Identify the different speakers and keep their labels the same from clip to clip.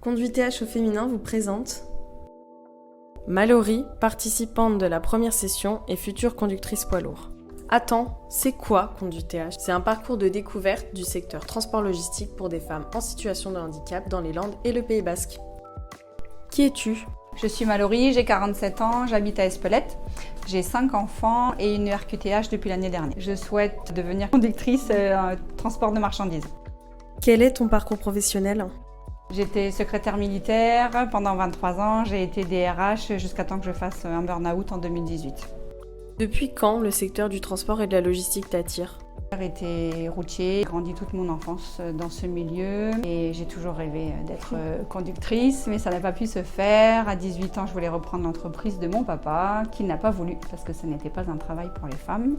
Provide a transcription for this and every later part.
Speaker 1: Conduite TH au féminin vous présente Mallory, participante de la première session et future conductrice poids lourd. Attends, c'est quoi Conduite TH ? C'est un parcours de découverte du secteur transport logistique pour des femmes en situation de handicap dans les Landes et le Pays Basque. Qui es-tu ?
Speaker 2: Je suis Mallory, j'ai 47 ans, j'habite à Espelette. J'ai 5 enfants et une RQTH depuis l'année dernière. Je souhaite devenir conductrice transport de marchandises.
Speaker 1: Quel est ton parcours professionnel ?
Speaker 2: J'étais secrétaire militaire pendant 23 ans, j'ai été DRH jusqu'à temps que je fasse un burn-out en 2018.
Speaker 1: Depuis quand le secteur du transport et de la logistique t'attire ?
Speaker 2: J'ai été routier, j'ai grandi toute mon enfance dans ce milieu et j'ai toujours rêvé d'être conductrice, mais ça n'a pas pu se faire. À 18 ans, je voulais reprendre l'entreprise de mon papa, qui n'a pas voulu parce que ce n'était pas un travail pour les femmes.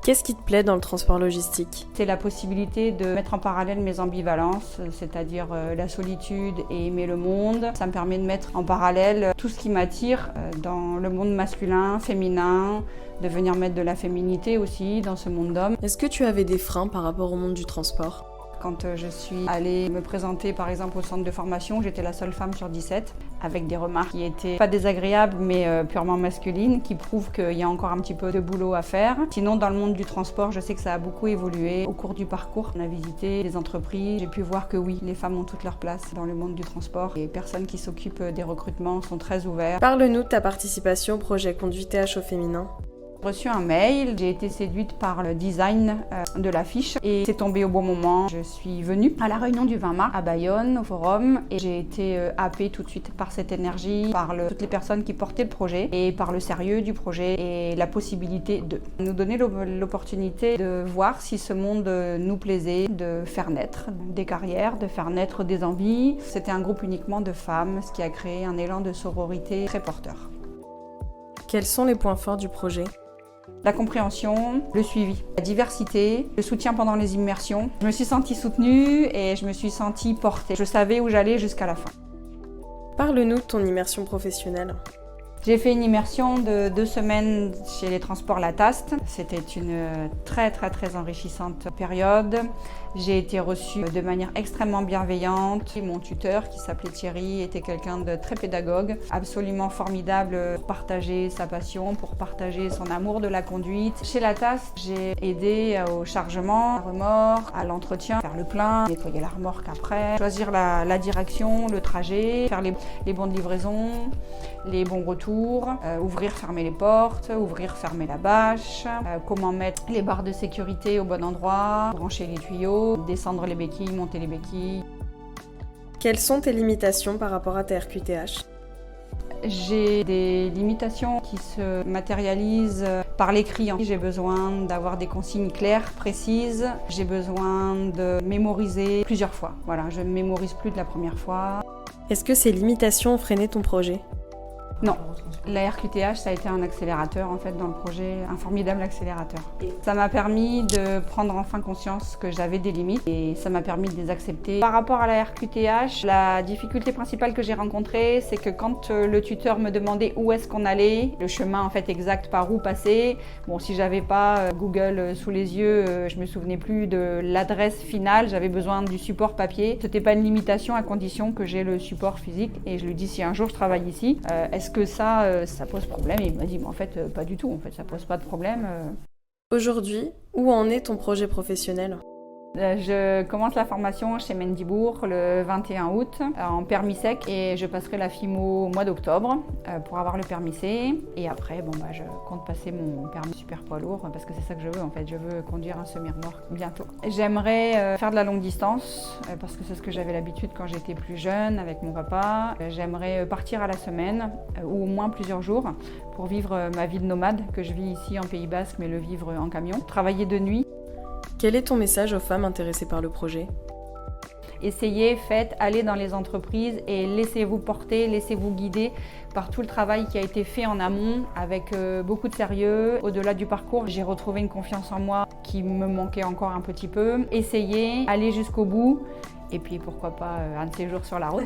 Speaker 1: Qu'est-ce qui te plaît dans le transport logistique ?
Speaker 2: C'est la possibilité de mettre en parallèle mes ambivalences, c'est-à-dire la solitude et aimer le monde. Ça me permet de mettre en parallèle tout ce qui m'attire dans le monde masculin, féminin, de venir mettre de la féminité aussi dans ce monde d'hommes.
Speaker 1: Est-ce que tu avais des freins par rapport au monde du transport ?
Speaker 2: Quand je suis allée me présenter par exemple au centre de formation, j'étais la seule femme sur 17, avec des remarques qui étaient pas désagréables mais purement masculines, qui prouvent qu'il y a encore un petit peu de boulot à faire. Sinon dans le monde du transport, je sais que ça a beaucoup évolué. Au cours du parcours, on a visité des entreprises, j'ai pu voir que oui, les femmes ont toute leur place dans le monde du transport. Les personnes qui s'occupent des recrutements sont très ouvertes.
Speaker 1: Parle-nous de ta participation au projet Conduite TH au féminin.
Speaker 2: J'ai reçu un mail, j'ai été séduite par le design de l'affiche et c'est tombé au bon moment. Je suis venue à la réunion du 20 mars à Bayonne, au forum, et j'ai été happée tout de suite par cette énergie, par toutes les personnes qui portaient le projet et par le sérieux du projet et la possibilité de nous donner l'opportunité de voir si ce monde nous plaisait, de faire naître des carrières, de faire naître des envies. C'était un groupe uniquement de femmes, ce qui a créé un élan de sororité très porteur.
Speaker 1: Quels sont les points forts du projet ?
Speaker 2: La compréhension, le suivi, la diversité, le soutien pendant les immersions. Je me suis sentie soutenue et je me suis sentie portée. Je savais où j'allais jusqu'à la fin.
Speaker 1: Parle-nous de ton immersion professionnelle.
Speaker 2: J'ai fait une immersion de 2 semaines chez les transports La Taste. C'était une très enrichissante période. J'ai été reçue de manière extrêmement bienveillante. Mon tuteur, qui s'appelait Thierry, était quelqu'un de très pédagogue, absolument formidable pour partager sa passion, pour partager son amour de la conduite. Chez La Taste, j'ai aidé au chargement, à la remorque, à l'entretien, faire le plein, nettoyer la remorque après, choisir la direction, le trajet, faire les bons de livraison, les bons retours. Ouvrir, fermer les portes, ouvrir, fermer la bâche, comment mettre les barres de sécurité au bon endroit, brancher les tuyaux, descendre les béquilles, monter les béquilles.
Speaker 1: Quelles sont tes limitations par rapport à ta RQTH ?
Speaker 2: J'ai des limitations qui se matérialisent par l'écrit. J'ai besoin d'avoir des consignes claires, précises. J'ai besoin de mémoriser plusieurs fois. Voilà, je ne mémorise plus de la première fois.
Speaker 1: Est-ce que ces limitations ont freiné ton projet ?
Speaker 2: Non, la RQTH, ça a été un accélérateur en fait dans le projet, un formidable accélérateur. Ça m'a permis de prendre enfin conscience que j'avais des limites et ça m'a permis de les accepter. Par rapport à la RQTH, la difficulté principale que j'ai rencontrée, c'est que quand le tuteur me demandait où est-ce qu'on allait, le chemin en fait exact par où passer, bon si j'avais pas Google sous les yeux, je me souvenais plus de l'adresse finale, j'avais besoin du support papier. C'était pas une limitation à condition que j'ai le support physique et je lui dis si un jour je travaille ici, est-ce que ça pose problème ? Et il m'a dit, mais en fait, pas du tout, en fait, ça pose pas de problème.
Speaker 1: Aujourd'hui, où en est ton projet professionnel ?
Speaker 2: Je commence la formation chez Mendibourg le 21 août en permis sec et je passerai la FIMO au mois d'octobre pour avoir le permis C. Et après, je compte passer mon permis super poids lourd parce que c'est ça que je veux en fait. Je veux conduire un semi-remorque bientôt. J'aimerais faire de la longue distance parce que c'est ce que j'avais l'habitude quand j'étais plus jeune avec mon papa. J'aimerais partir à la semaine ou au moins plusieurs jours pour vivre ma vie de nomade que je vis ici en Pays Basque mais le vivre en camion. Travailler de nuit.
Speaker 1: Quel est ton message aux femmes intéressées par le projet ?
Speaker 2: Essayez, faites, allez dans les entreprises et laissez-vous porter, laissez-vous guider par tout le travail qui a été fait en amont avec beaucoup de sérieux. Au-delà du parcours, j'ai retrouvé une confiance en moi qui me manquait encore un petit peu. Essayez, allez jusqu'au bout et puis pourquoi pas un de ces jours sur la route.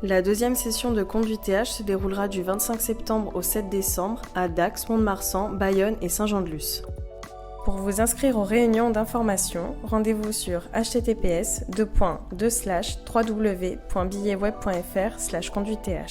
Speaker 1: La deuxième session de Conduite TH se déroulera du 25 septembre au 7 décembre à Dax, Mont-de-Marsan, Bayonne et Saint-Jean-de-Luz. Pour vous inscrire aux réunions d'information, rendez-vous sur https://www.billetweb.fr/conduitteh.